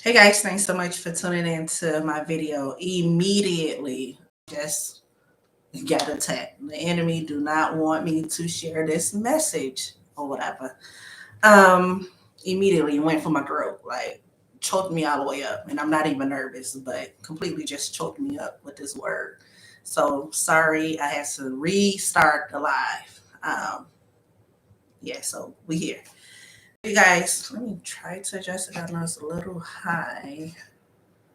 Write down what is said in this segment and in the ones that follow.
Hey guys, thanks so much for tuning in to my video. Immediately, just got attacked. The enemy do not want me to share this message or whatever. Um, Immediately went for my throat, like choked me all the way up, and I'm not even nervous, but completely just choked me up with this word. So sorry, I had to restart the live. Yeah, so we here. You guys, let me try to adjust it. I know it's a little high.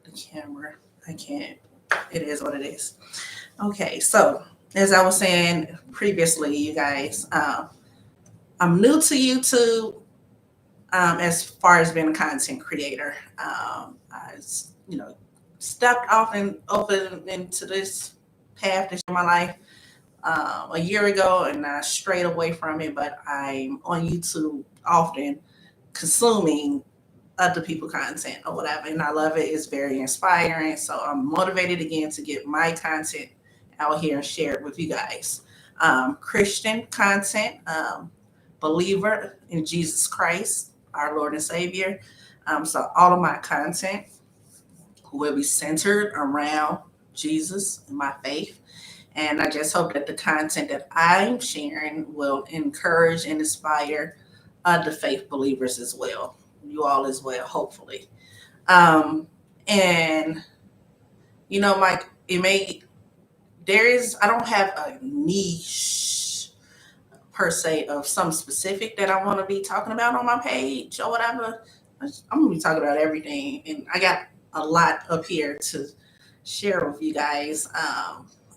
The camera. I can't. It is what it is. Okay, so as I was saying previously, you guys, I'm new to YouTube as far as being a content creator. I, stepped off and opened into this path this in my life a year ago, and I strayed away from it. But I'm on YouTube often, consuming other people content or whatever, and I love it. It's very inspiring, so I'm motivated again to get my content out here and share it with you guys. Christian content, believer in Jesus Christ, our Lord and Savior. So all of my content will be centered around Jesus and my faith. And I just hope that the content that I'm sharing will encourage and inspire other faith believers as well. You all as well, hopefully. And Mike, it may I don't have a niche per se of some specific that I want to be talking about on my page or whatever. I'm gonna be talking about everything, and I got a lot up here to share with you guys.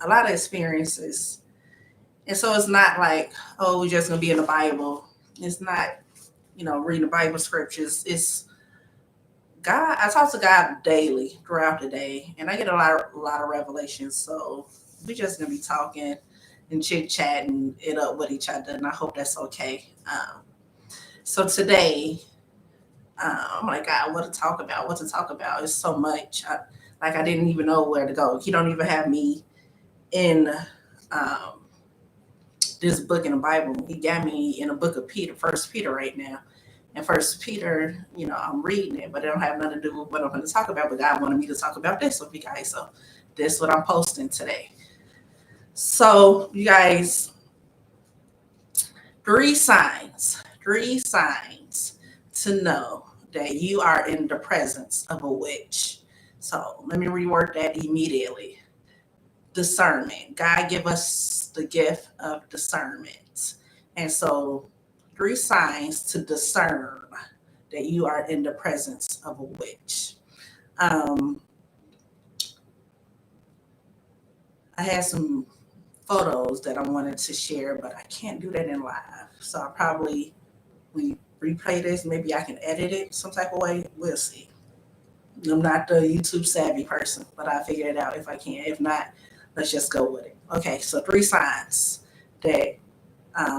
A lot of experiences, and so it's not like, oh, we're just gonna be in the Bible. It's not, reading the Bible scriptures. It's God. I talk to God daily throughout the day, and I get a lot of revelations. So we just gonna be talking and chit chatting it up with each other, and I hope that's okay. So today, I'm like, God, what to talk about? What to talk about? It's so much. I didn't even know where to go. He don't even have me in um, this book in the Bible. He got me in a book of Peter, First Peter, right now. And First Peter, I'm reading it, but it don't have nothing to do with what I'm going to talk about. But God wanted me to talk about this with you guys, so this is what I'm posting today. So you guys, three signs to know that you are in the presence of a witch. So let me reword that immediately. Discernment. God give us the gift of discernment. And so three signs to discern that you are in the presence of a witch. Um, I had some photos that I wanted to share, but I can't do that in live. So I probably replay this. Maybe I can edit it some type of way. We'll see. I'm not the YouTube savvy person, but I figure it out if I can. If not, let's just go with it. Okay, so three signs that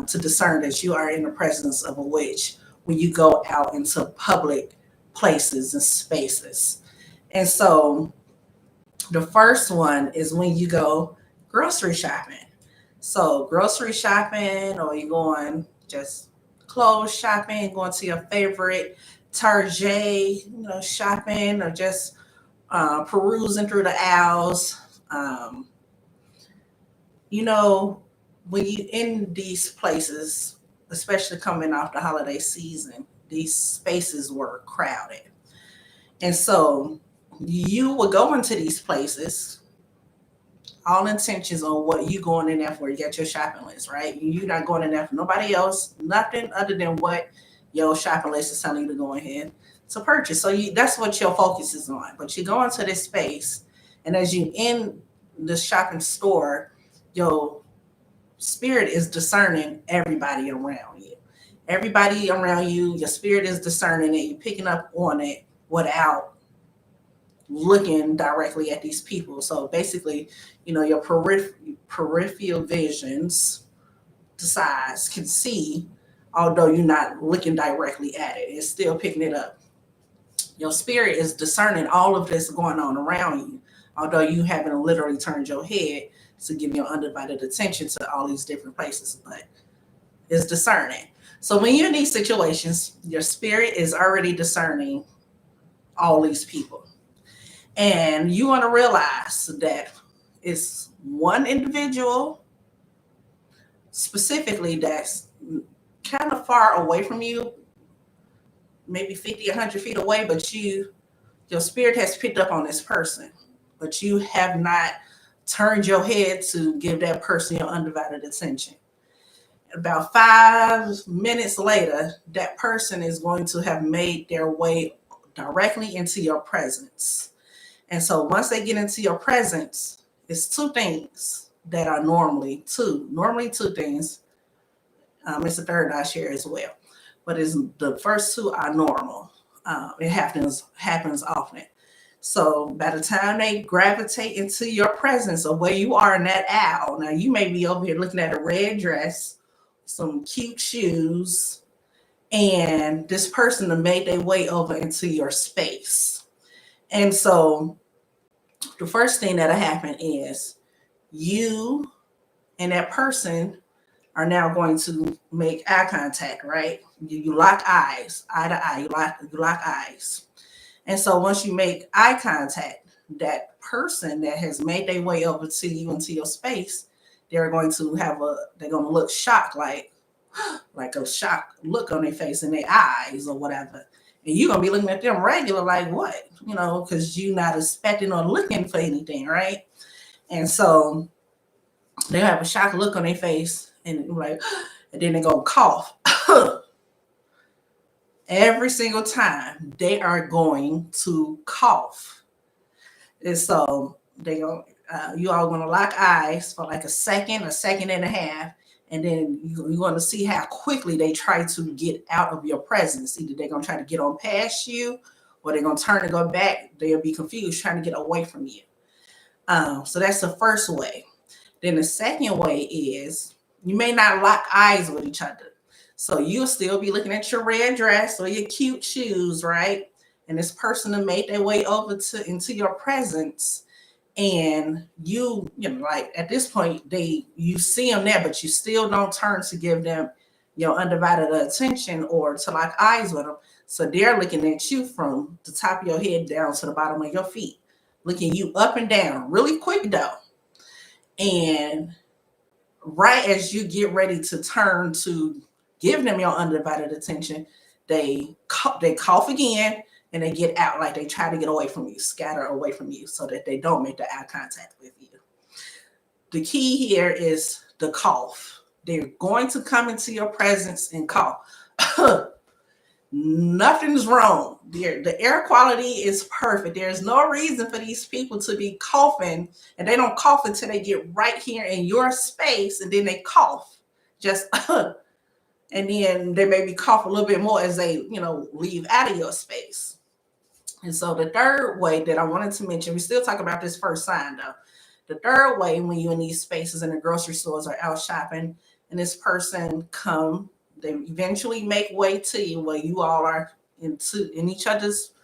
to discern that you are in the presence of a witch when you go out into public places and spaces. And so the first one is when you go grocery shopping. So grocery shopping, or you going just clothes shopping, going to your favorite Target, shopping, or just perusing through the aisles. Um, you know, when you in these places, especially coming off the holiday season, these spaces were crowded. And so you would go into these places, all intentions on what you going in there for. You got your shopping list, right? You're not going in there for nobody else, nothing other than what your shopping list is telling you to go ahead to purchase. So that's what your focus is on. But you go into this space, and as you in the shopping store, your spirit is discerning everybody around you. Everybody around you, your spirit is discerning it. You're picking up on it without looking directly at these people. So basically, your peripheral visions, the size, can see, although you're not looking directly at it. It's still picking it up. Your spirit is discerning all of this going on around you, although you haven't literally turned your head to give your undivided attention to all these different places, but it's discerning. So when you're in these situations, your spirit is already discerning all these people. And you want to realize that it's one individual specifically that's kind of far away from you, maybe 50, 100 feet away, but your spirit has picked up on this person, but you have not turned your head to give that person your undivided attention. About 5 minutes later, that person is going to have made their way directly into your presence. And so once they get into your presence, it's two things that are normally two things. It's the third I share as well, but it's the first two are normal. It happens often. So by the time they gravitate into your presence or where you are in that aisle, now you may be over here looking at a red dress, some cute shoes, and this person have made their way over into your space. And so the first thing that'll happen is you and that person are now going to make eye contact, right? You lock eyes, eye to eye, you lock eyes. And so once you make eye contact, that person that has made their way over to you into your space, they're going to look shocked, like a shocked look on their face and their eyes or whatever. And you're gonna be looking at them regular, like what? Because you're not expecting or looking for anything, right? And so they have a shocked look on their face and like, and then they're gonna cough. Every single time they are going to cough. And so you all gonna lock eyes for like a second and a half, and then you're gonna see how quickly they try to get out of your presence. Either they're gonna try to get on past you, or they're gonna turn and go back. They'll be confused trying to get away from you. So that's the first way. Then the second way is you may not lock eyes with each other. So you'll still be looking at your red dress or your cute shoes, right? And this person will make their way over into your presence. And like at this point, you see them there, but you still don't turn to give them your undivided attention or to lock eyes with them. So they're looking at you from the top of your head down to the bottom of your feet, looking you up and down really quick though. And right as you get ready to turn to give them your undivided attention, they cough again and they get out, like they try to get away from you, scatter away from you so that they don't make the eye contact with you. The key here is the cough. They're going to come into your presence and cough. Nothing's wrong. The air quality is perfect. There's no reason for these people to be coughing, and they don't cough until they get right here in your space, and then they cough. Just and then they maybe cough a little bit more as they, leave out of your space. And so the third way that I wanted to mention, we still talk about this first sign though. The third way, when you're in these spaces in the grocery stores or out shopping, and this person they eventually make way to you where you all are in each other's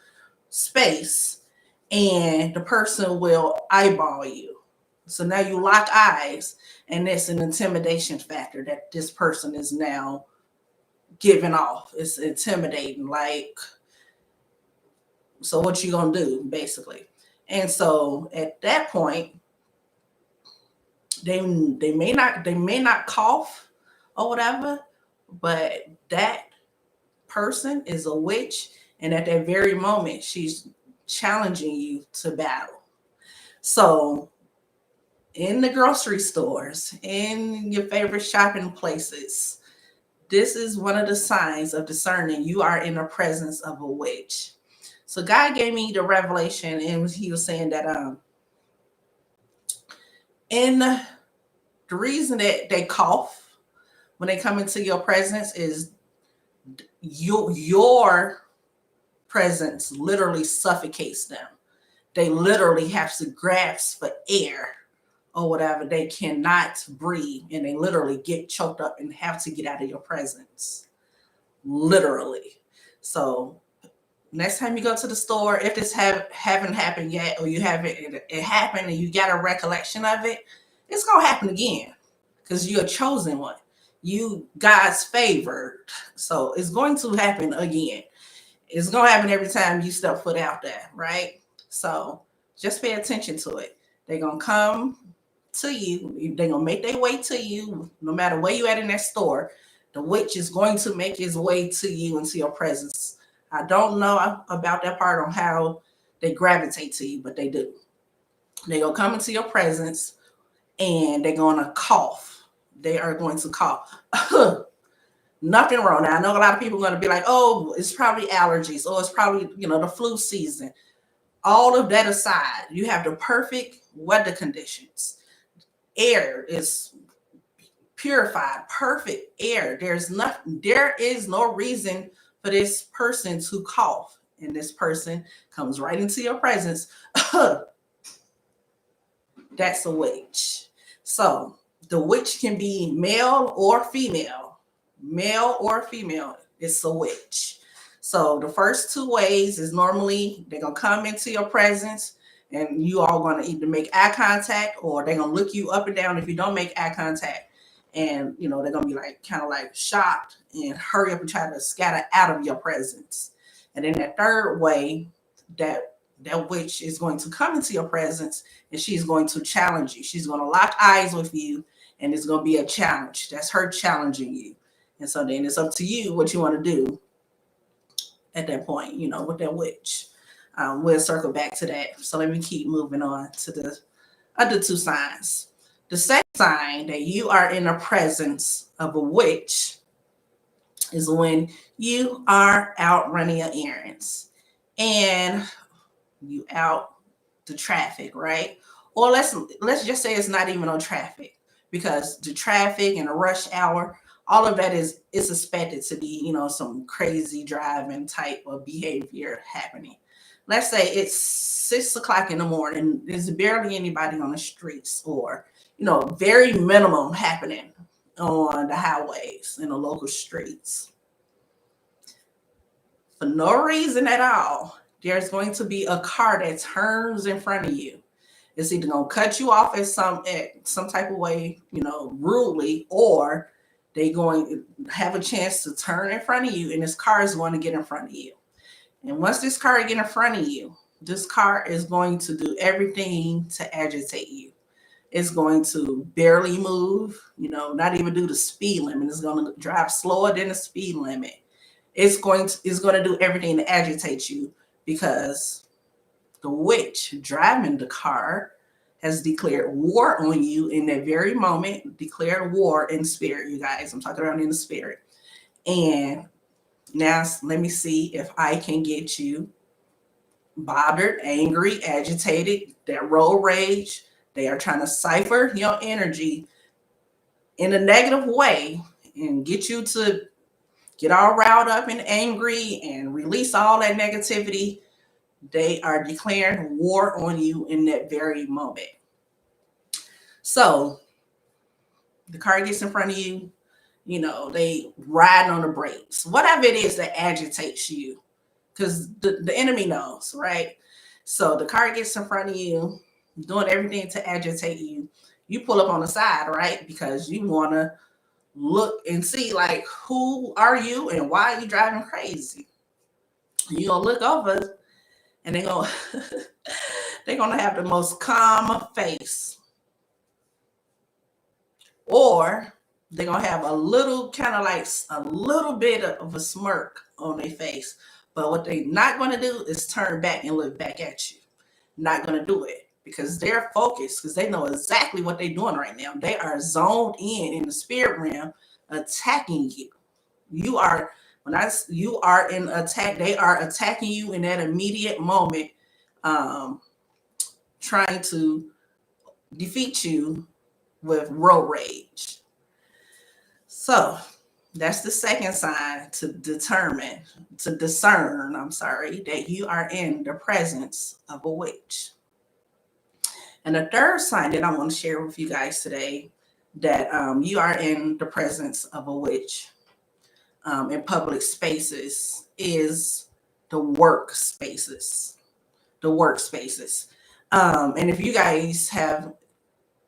space, and the person will eyeball you. So now you lock eyes, and it's an intimidation factor that this person is now giving off. It's intimidating, like, so what you gonna do, basically? And so at that point, they may not cough or whatever, but that person is a witch, and at that very moment, she's challenging you to battle. So in the grocery stores, in your favorite shopping places, this is one of the signs of discerning you are in the presence of a witch. So God gave me the revelation, and he was saying that in the reason that they cough when they come into your presence is your presence literally suffocates them. They literally have to grasp for air or whatever. They cannot breathe, and they literally get choked up and have to get out of your presence. Literally. So next time you go to the store, if this haven't happened yet, or you haven't, it happened and you got a recollection of it, it's gonna happen again because you're a chosen one. You God's favored, so it's going to happen again. It's gonna happen every time you step foot out there, right? So just pay attention to it. They're gonna come to you. They're gonna make their way to you, no matter where you at in that store. The witch is going to make his way to you into your presence. I don't know about that part on how they gravitate to you, but they do. They're gonna come into your presence and they're gonna cough. They are going to cough. Nothing wrong. Now I know a lot of people are going to be like, "Oh, it's probably allergies, or it's probably the flu season." All of that aside, you have the perfect weather conditions. Air is purified, perfect air. There is no reason for this person to cough, and this person comes right into your presence. That's a witch. So the witch can be male or female. Male or female, it's a witch. So the first two ways is normally they're gonna come into your presence and you all gonna either make eye contact or they're gonna look you up and down if you don't make eye contact. And they're gonna be like kind of like shocked and hurry up and try to scatter out of your presence. And then that third way, that witch is going to come into your presence and she's going to challenge you. She's going to lock eyes with you and it's going to be a challenge. That's her challenging you. And so then it's up to you what you want to do at that point, with that witch. We'll circle back to that. So let me keep moving on to the other two signs. The second sign that you are in the presence of a witch is when you are out running your errands and you out the traffic, right? Or let's just say it's not even on traffic, because the traffic and the rush hour, all of that is suspected to be, some crazy driving type of behavior happening. Let's say it's 6 o'clock in the morning, there's barely anybody on the streets, or very minimum happening on the highways and the local streets. For no reason at all, there's going to be a car that turns in front of you. It's either going to cut you off at some type of way, rudely, or they're going to have a chance to turn in front of you and this car is going to get in front of you. And once this car get in front of you, this car is going to do everything to agitate you. It's going to barely move, not even do the speed limit. It's going to drive slower than the speed limit. It's going to do everything to agitate you, because the witch driving the car has declared war on you in that very moment, declared war in spirit, you guys. I'm talking around in the spirit. And now let me see if I can get you bothered, angry, agitated, that road rage. They are trying to cipher your energy in a negative way and get you to get all riled up and angry and release all that negativity. They are declaring war on you in that very moment. So the car gets in front of you, they ride on the brakes, whatever it is that agitates you, because the enemy knows, right? So the car gets in front of you, doing everything to agitate you. You pull up on the side, right? Because you want to look and see, like, who are you and why are you driving crazy? You're going to look over and they're going to have the most calm face. Or they're going to have a little kind of like a little bit of a smirk on their face. But what they're not going to do is turn back and look back at you. Not going to do it, because they're focused, because they know exactly what they're doing right now. They are zoned in the spirit realm, attacking you. You are in attack. They are attacking you in that immediate moment, trying to defeat you with road rage. So that's the second sign to discern, that you are in the presence of a witch. And the third sign that I want to share with you guys today, that you are in the presence of a witch in public spaces, is the workspaces. The workspaces. And if you guys have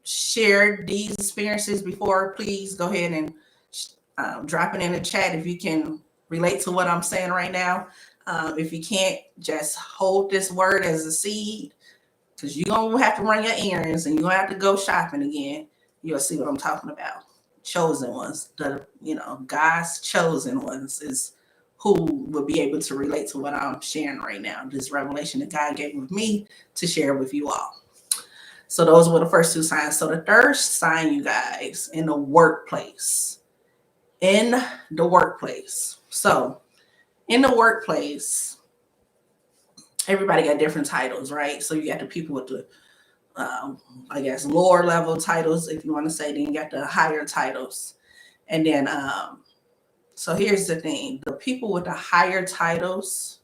shared these experiences before, please go ahead and drop it in the chat if you can relate to what I'm saying right now. If you can't, just hold this word as a seed, because you're going to have to run your errands and you're going to have to go shopping again. You'll see what I'm talking about. Chosen ones, God's chosen ones is who will be able to relate to what I'm sharing right now. This revelation that God gave with me to share with you all. So those were the first two signs. So the third sign, you guys, in the workplace. In the workplace. So in the workplace, everybody got different titles, right? So you got the people with the I guess lower level titles, if you want to say, then you got the higher titles. And then so here's the thing. The people with the higher titles,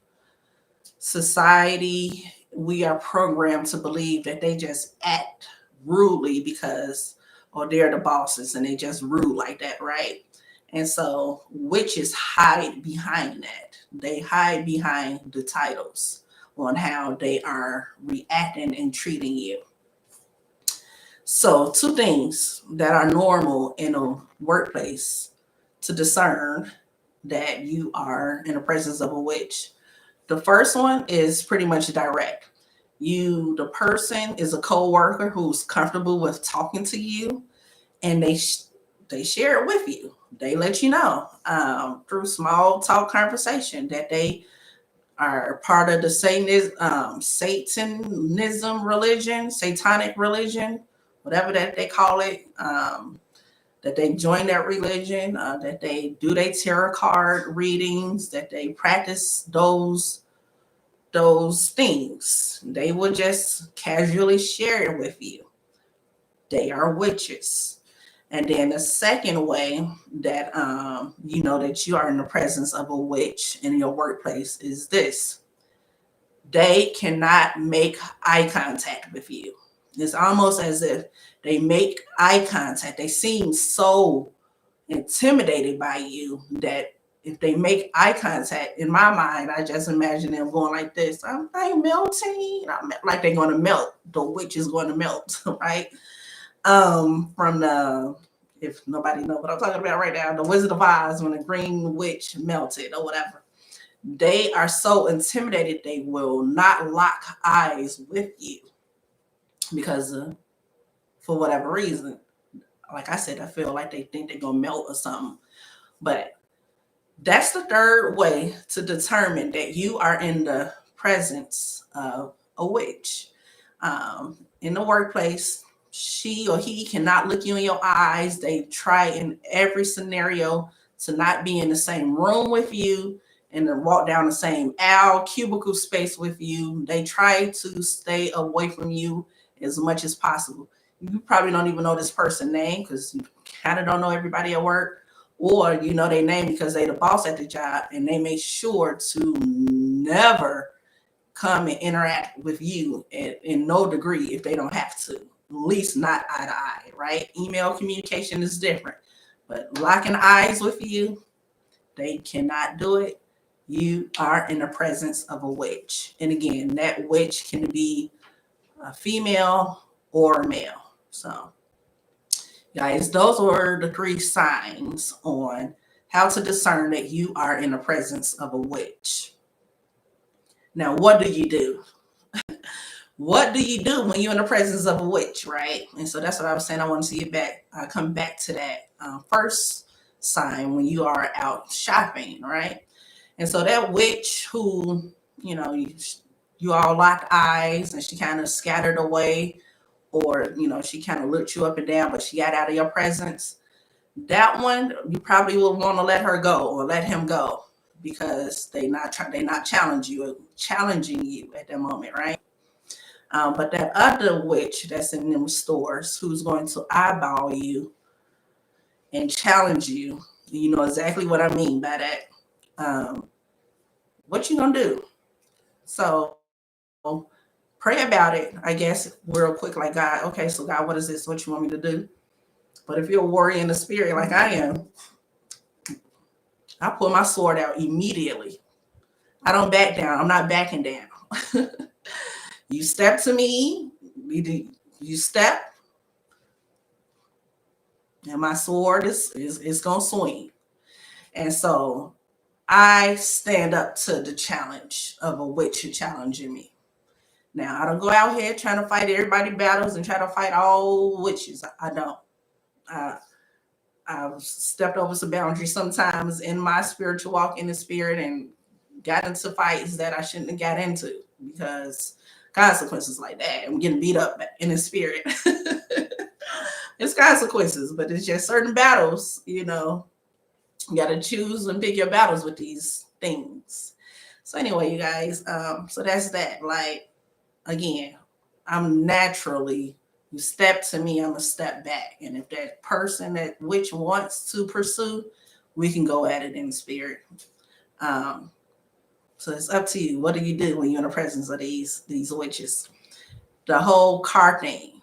society, we are programmed to believe that they just act rudely because, or they're the bosses and they just rude like that, right? And so witches hide behind that. They hide behind the titles on how they are reacting and treating you. So, two things that are normal in a workplace to discern that you are in the presence of a witch. The first one is pretty much direct. The person is a co-worker who's comfortable with talking to you, and they share it with you. They let you know through small talk conversation that they are part of the Satanism religion, satanic religion, whatever that they call it, that they join that religion, that they do their tarot card readings, that they practice those things. They will just casually share it with you. They are witches. And then the second way that you know that you are in the presence of a witch in your workplace is this: they cannot make eye contact with you. It's almost as if they make eye contact. They seem so intimidated by you that if they make eye contact, in my mind, I just imagine them going like this. I'm melting. Like they're going to melt. The witch is going to melt, right? From the, if nobody knows what I'm talking about right now, the Wizard of Oz, when the green witch melted or whatever. They are so intimidated they will not lock eyes with you because for whatever reason, like I said, I feel like they think they're gonna melt or something. But that's the third way to determine that you are in the presence of a witch. In the workplace, she or he cannot look you in your eyes. They try in every scenario to not be in the same room with you and to walk down the same aisle, cubicle space with you. They try to stay away from you as much as possible. You probably don't even know this person's name because you kind of don't know everybody at work, or you know their name because they're the boss at the job, and they make sure to never come and interact with you in no degree if they don't have to, at least not eye to eye, right? Email communication is different, but locking eyes with you, they cannot do it. You are in the presence of a witch. And again, that witch can be a female or a male. So, guys, those were the three signs on how to discern that you are in the presence of a witch. Now, what do you do? What do you do when you're in the presence of a witch, right? And so that's what I was saying. I want to see it back. Come back to that first sign when you are out shopping, right? And so that witch who, you all locked eyes and she kind of scattered away, or, she kind of looked you up and down, but she got out of your presence. That one, you probably will want to let her go or let him go because they not challenging you at that moment, right? But that other witch that's in them stores who's going to eyeball you and challenge you, you know exactly what I mean by that. What you gonna do? So pray about it, I guess, real quick, like, God, okay, so God, what is this? What you want me to do? But if you're a warrior in the spirit like I am, I pull my sword out immediately. I don't back down. I'm not backing down. You step to me, you step, and my sword is gonna swing. And so I stand up to the challenge of a witch challenging me. Now, I don't go out here trying to fight everybody battles and try to fight all witches. I don't. I, I've stepped over some boundaries sometimes in my spiritual walk in the spirit and got into fights that I shouldn't have got into because consequences like that. I'm getting beat up in the spirit. It's consequences, but it's just certain battles, you got to choose and pick your battles with these things. So anyway, you guys, so that's that. Like, again, I'm naturally, you step to me, I'm a step back. And if that person that which wants to pursue, we can go at it in the spirit. Um, so it's up to you. What do you do when you're in the presence of these witches? The whole car thing.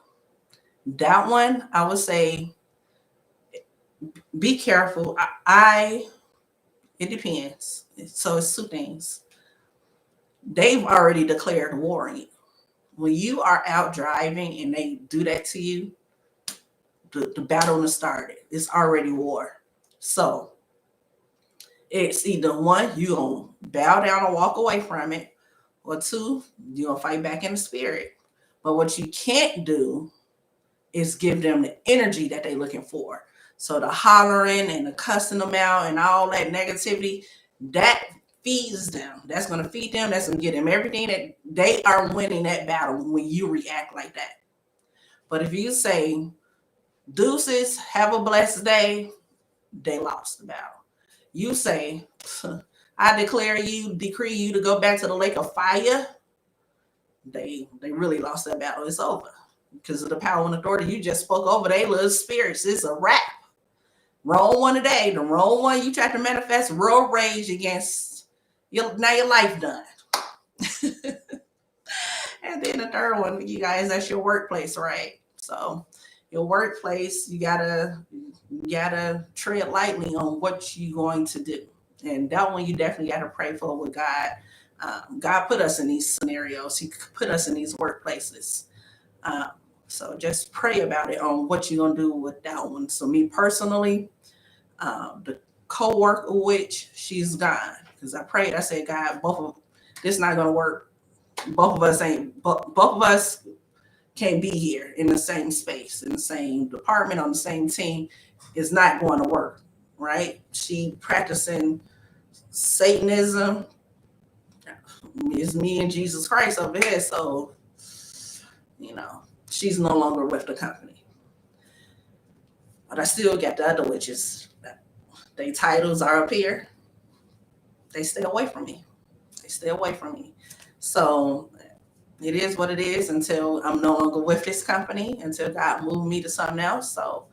That one, I would say, be careful. It depends. So it's two things. They've already declared war on you. When you are out driving and they do that to you, the battle has started. It's already war. So it's either one, you're going to bow down and walk away from it, or two, you're going to fight back in the spirit. But what you can't do is give them the energy that they're looking for. So the hollering and the cussing them out and all that negativity, that feeds them. That's going to feed them. That's going to give them everything that they are winning that battle when you react like that. But if you say, deuces, have a blessed day, they lost the battle. You say, I decree you to go back to the lake of fire, they really lost that battle. It's over. Because of the power and authority you just spoke over their little spirits. It's a wrap. Wrong one today. The wrong one you tried to manifest road rage against. Now your life done. And then the third one, you guys, that's your workplace, right? So your workplace, you gotta tread lightly on what you're going to do. And that one you definitely gotta pray for with God. God put us in these scenarios. He put us in these workplaces. Um, so just pray about it on what you're gonna do with that one. So me personally, the co-worker witch, she's gone. Because I prayed, I said, God, this not gonna work. Both of us can't be here in the same space, in the same department, on the same team. Is not going to work, right? She practicing Satanism. It's me and Jesus Christ over here. So, she's no longer with the company. But I still got the other witches. Their titles are up here. They stay away from me. So it is what it is until I'm no longer with this company, until God moved me to something else. So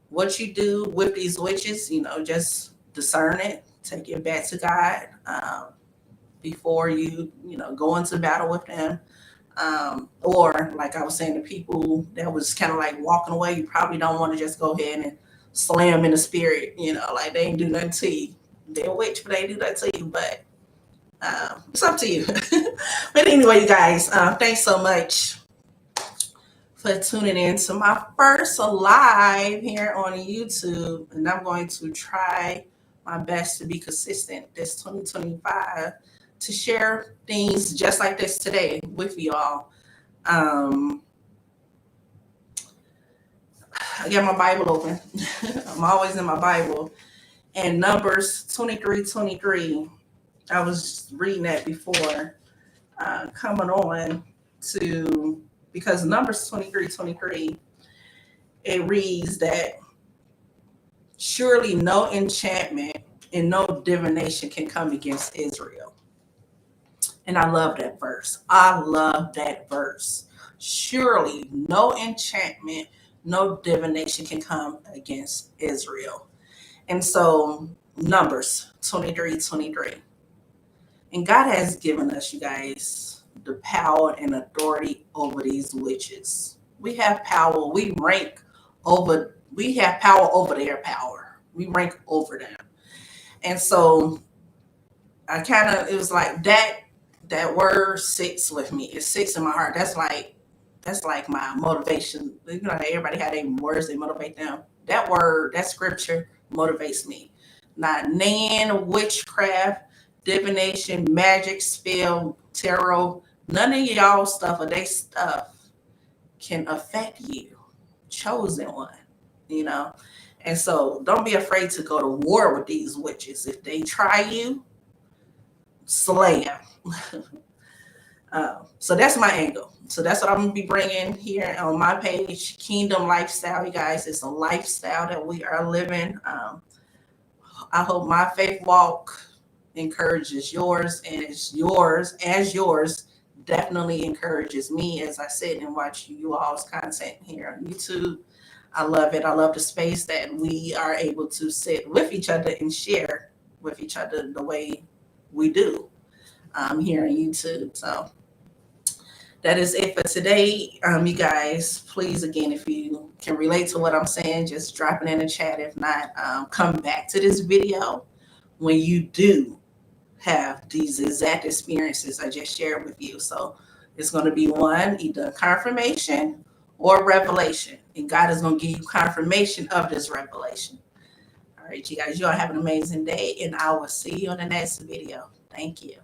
what you do with these witches, just discern it, take it back to God before you go into battle with them. Or like I was saying, the people that was kind of like walking away, you probably don't want to just go ahead and slam in the spirit, like they ain't do nothing to you. They're a witch, but they do that to you. But it's up to you. But anyway, you guys, thanks so much for tuning in to my first live here on YouTube. And I'm going to try my best to be consistent this 2025 to share things just like this today with y'all. I got my Bible open. I'm always in my Bible. And Numbers 23:23. I was reading that before coming on to, because Numbers 23:23, it reads that surely no enchantment and no divination can come against Israel. And I love that verse. Surely no enchantment, no divination can come against Israel. And so Numbers 23:23. And God has given us, you guys, the power and authority over these witches. We have power. We have power over their power. We rank over them. And so it was like that word sits with me. It sits in my heart. That's like my motivation. Everybody had their words, they motivate them. That word, that scripture motivates me. not nan, witchcraft, divination, magic, spell, tarot. None of y'all stuff or they stuff can affect you, chosen one, you know. And so don't be afraid to go to war with these witches. If they try you, slay them. So that's my angle. So that's what I'm gonna be bringing here on my page, Kingdom Lifestyle. You guys, it's a lifestyle that we are living. I hope my faith walk encourages yours, and it's yours as yours definitely encourages me as I sit and watch you all's content here on YouTube. I love it. I love the space that we are able to sit with each other and share with each other the way we do here on YouTube. So that is it for today. You guys, please, again, if you can relate to what I'm saying, just drop it in the chat. If not, come back to this video when you do have these exact experiences I just shared with you. So it's going to be one, either confirmation or revelation. And God is going to give you confirmation of this revelation. All right, you guys, you all have an amazing day, and I will see you in the next video. Thank you.